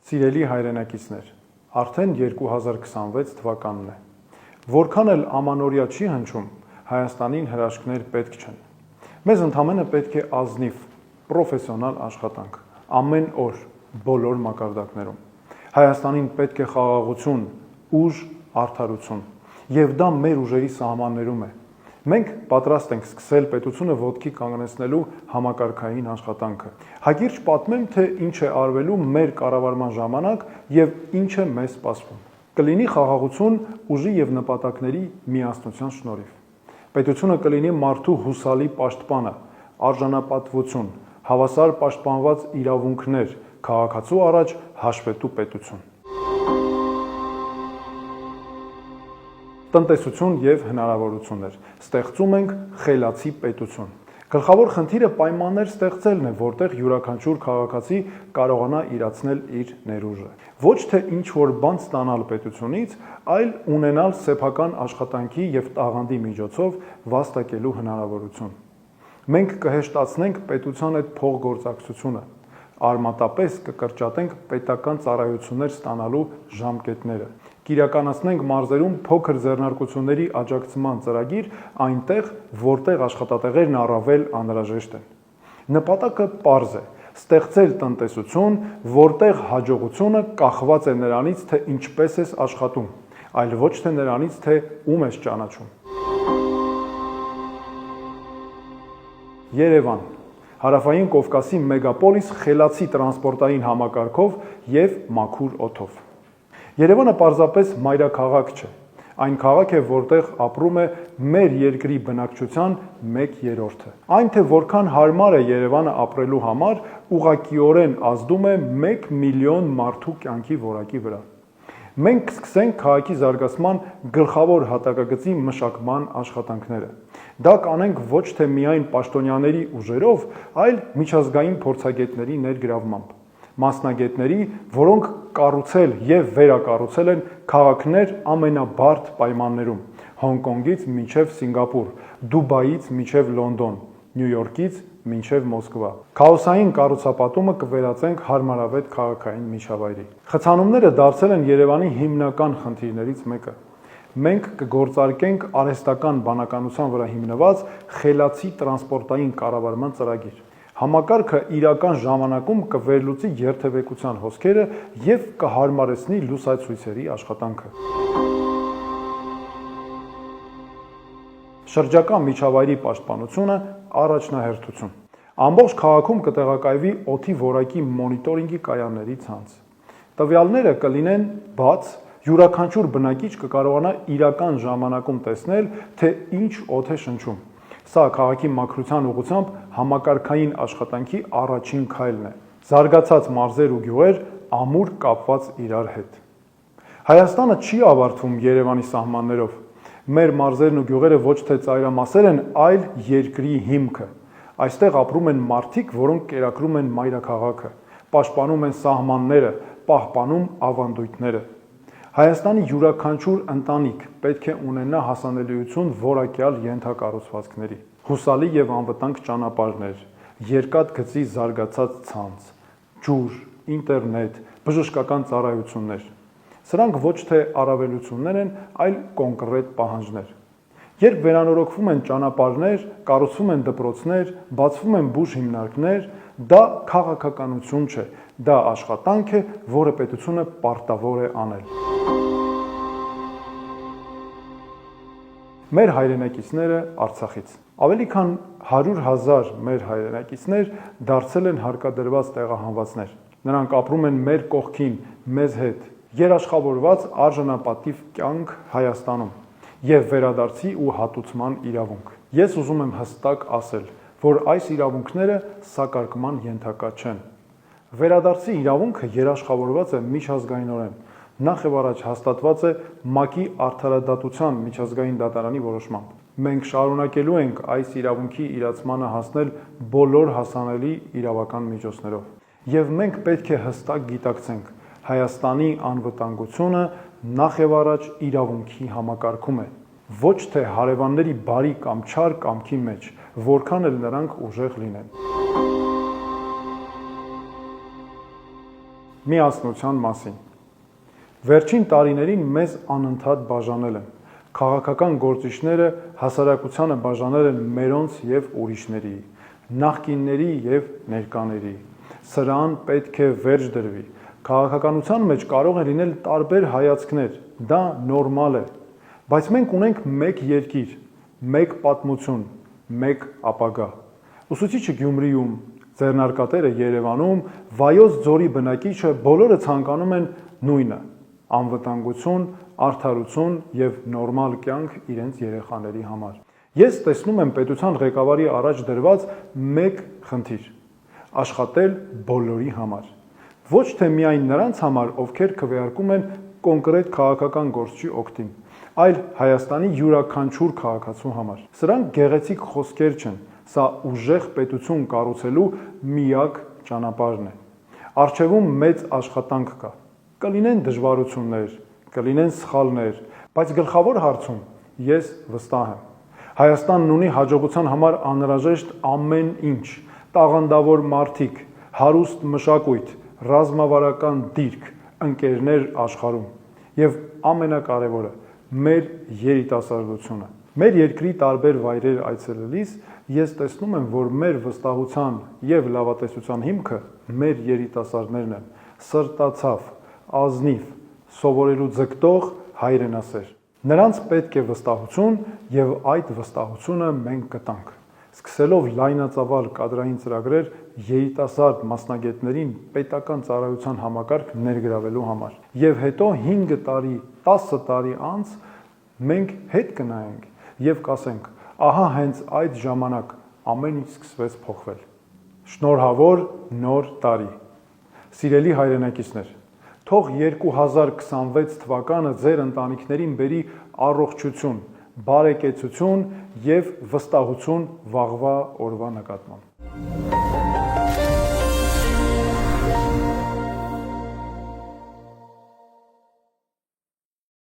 Սիրելի հայրենակիցներ, արդեն 2026 թվականն է։ Որքան էլ ամանորյա չի հնչում, Հայաստանին հրաշքներ պետք չեն։ Մեզ ընդամենը պետք է ազնիվ, պրոֆեսիոնալ աշխատանք, ամեն օր, բոլոր մակարդակներում։ Հայաստանին պետք է խաղաղություն, ուժ, արդարություն, եւ դա մեր ուժերի սահմաններում է։ Մենք պատրաստ ենք սկսել պետությունը ոտքի կանգնեցնելու համակարգային աշխատանքը։ Հակիրճ պատմեմ, թե ինչ է արվելու մեր կառավարման ժամանակ եւ ինչ է մեզ սպասվում։ Կլինի խաղաղություն ուժի եւ նպատակների միասնության շնորհիվ։ Պետությունը կլինի մարդու հուսալի պաշտպանը, արժանապատվություն, հավասար պաշտպանված իրավունքներ, քաղաքացու առաջ հաշվետու պետություն։ Տնտեսություն եւ հնարավորություններ։ Ստեղծում ենք խելացի պետություն։ Գլխավոր խնդիրը պայմաններ ստեղծելն է, որտեղ յուրաքանչյուր քաղաքացի կարողանա իրացնել իր ներուժը։ Ոչ թե ինչ-որ բան ստանալ պետությունից, այլ ունենալ սեփական աշխատանքի եւ տաղանդի միջոցով վաստակելու հնարավորություն։ Մենք կհեշտացնենք պետության այդ փոխգործակցությունը, արմատապես կկրճատենք պետական ծառայություններ ստանալու ժամկետները, կիրականացնենք մարզերում փոքր ձեռնարկությունների աջակցման ծրագիր այնտեղ, որտեղ աշխատատեղերն առավել անհրաժեշտ են։ Նպատակը պարզ է՝ ստեղծել տնտեսություն, որտեղ հաջողությունը կախված է նրանից, թե ինչպես ես աշխատում, այլ ոչ թե նրանից, թե ում ես ճանաչում։ Երևան, Հարավային Կովկասի մեգապոլիս խելացի տրանսպորտային համակարգով եւ մաքուր օդով։ Երևանը պարզապես մայրաքաղաք չէ։ Այն քաղաք է, որտեղ ապրում է մեր երկրի բնակչության 1/3-ը։ Այն թե որքան հարմար է Երևանը ապրելու համար, ուղղակիորեն ազդում է 1 միլիոն մարդու կյանքի որակի վրա։ Մենք կսկսենք քաղաքի զարգացման գլխավոր հատակագծի մշակման աշխատանքները։ Դա կանենք ոչ թե միայն պաշտոնյաների ուժերով, այլ միջազգային փորձագետների ներգրավմամբ։ Մասնագետների, որոնք կառուցել եւ վերակառուցել են քաղաքներ ամենաբարդ պայմաններում՝ Հոնկոնգից մինչև Սինգապուր, Դուբայից մինչև Լոնդոն, Նյու Յորքից մինչև Մոսկվա։ Քաոսային կառուցապատումը կվերածենք հարմարավետ քաղաքային միջավայրի։ Խցանումները դարձել են Երևանի հիմնական խնդիրներից մեկը։ Մենք կգործարկենք արհեստական բանականության վրա հիմնված խելացի տրանսպորտային կառավարման ծրագիր։ Համակարգը իրական ժամանակում կվերլուծի երթևեկության հոսքերը եւ կհարմարեցնի լուսացույցերի աշխատանքը։ Շրջակա միջավայրի պաշտպանությունը առաջնահերթություն։ Ամբողջ քաղաքում կտեղակայվի օդի որակի մոնիտորինգի կայանների ցանց։ Տվյալները կլինեն բաց, յուրաքանչյուր բնակիչ կկարողանա իրական ժամանակում տեսնել, թե ինչ օդ է շնչում։ Սա քաղաքի մաքրության ուղղությամբ համակարգային աշխատանքի առաջին քայլն է։ Զարգացած մարզեր ու գյուղեր ամուր կապված իրար հետ։ Հայաստանը չի ավարտվում Երևանի սահմաններով։ Մեր մարզերն ու գյուղերը ոչ թե ծայրամասեր են, այլ երկրի հիմքը։ Այստեղ ապրում են մարդիկ, որոնք կերակրում են մայրաքաղաքը, պաշտպանում են սահմանները, պահպանում ավանդույթները։ Հայաստանի յուրաքանչյուր ընտանիք պետք է ունենա հասանելիություն որակյալ ենթակառուցվածքների, հուսալի եւ անվտանգ ճանապարհներ, երկաթ գծի զարգացած ցանց, ջուր, ինտերնետ, բժշկական ծառայություններ։ Սրանք ոչ թե առավելություններ են, այլ կոնկրետ պահանջներ։ Երբ վերանորոգվում են ճանապարհներ, կառուցվում են դպրոցներ, բացվում են բուժ հիմնարկներ, դա քաղաքականություն չէ, դա աշխատանք է, որը պետությունը պարտավոր է անել։ Մեր հայրենակիցները Արցախից։ Ավելի քան 100,000 մեր հայրենակիցներ դարձել են հարկադրված տեղահանվածներ։ Նրանք ապրում են մեր կողքին, մեզ հետ, երաշխավորված արժանապատիվ կյանք Հայաստանում եւ վերադարձի ու հատուցման իրավունք։ Ես ուզում եմ հստակ ասել, որ այս իրավունքները սակարկման ենթակա չեն։ Վերադարձի իրավունքը երաշխավորված է միջազգայինորեն, նախ եւ առաջ հաստատված է ՄԱԿ-ի արդարադատության միջազգային դատարանի որոշմամբ։ Մենք շարունակելու ենք այս իրավունքի իրացմանը հասնել բոլոր հասանելի իրավական միջոցներով։ Եվ մենք պետք է հստակ գիտակցենք, Հայաստանի անվտանգությունը նախ եւ առաջ իրավունքի համակարգում է, ոչ թե հարևանների բարի կամ չար կամքի մեջ, որքան էլ նրանք ուժեղ լինեն։ միասնության մասին։ Վերջին տարիներին մեզ անընդհատ բաժանել են։ Քաղաքական գործիչները հասարակությանը բաժանել են մերոնց եւ ուրիշների, նախկինների եւ ներկաների։ Սրան պետք է վերջ դրվի։ Քաղաքականության մեջ կարող է լինել տարբեր հայացքներ, դա նորմալ է, բայց մենք ունենք մեկ երկիր, մեկ պատմություն, մեկ ապագա։ Ուսուցիչը Գյումրիում, ձեռնարկատերը Երևանում, Վայոց ձորի բնակիչը բոլորը ցանկանում են նույնը՝ անվտանգություն, արդարություն եւ նորմալ կյանք իրենց երեխաների համար։ Ես տեսնում եմ պետության ղեկավարի առաջ դրված մեկ խնդիր՝ աշխատել բոլորի համար։ Ոչ թե միայն նրանց համար, ովքեր քվեարկում են կոնկրետ քաղաքական գործչի օգտին, այլ Հայաստանի յուրաքանչյուր քաղաքացու համար։ Սրանք գեղեցիկ խոսքեր չեն, սա ուժեղ պետություն կառուցելու միակ ճանապարհն է։ Առջևում մեծ աշխատանք կա։ Կլինեն դժվարություններ, կլինեն սխալներ, բայց գլխավոր հարցում ես վստահ եմ։ Հայաստանն ունի հաջողության համար անհրաժեշտ ամեն ինչ՝ տաղանդավոր մարդիկ, հարուստ մշակույթ, ռազմավարական դիրք, ընկերներ աշխարհում եւ ամենակարևորը՝ մեր երիտասարդությունը։ Մեր երկրի տարբեր վայրեր այցելելիս ես տեսնում եմ, որ մեր վստահության եւ լավատեսության հիմքը մեր երիտասարդներն են՝ սրտացավ, ազնիվ, սովորելու ձգտող, հայրենասեր։ Նրանց պետք է վստահություն եւ այդ վստահությունը մենք կտանք։ Սկսելով լայնածավալ կադրային ծրագրեր երիտասարդ մասնագետներին պետական ծառայության համակարգ ներգրավելու համար։ Եվ հետո 5 տարի, 10 տարի անց մենք հետ կնայենք եւ կասենք. ահա հենց այդ ժամանակ ամեն ինչ սկսվեց փոխվել։ Շնորհավոր նոր տարի։ Սիրելի հայրենակիցներ, թող 2026 թվականը ձեր ընտանիքներին բերի առողջություն, բարեկեցություն եւ վստահություն վաղվա օրվա նկատմամբ։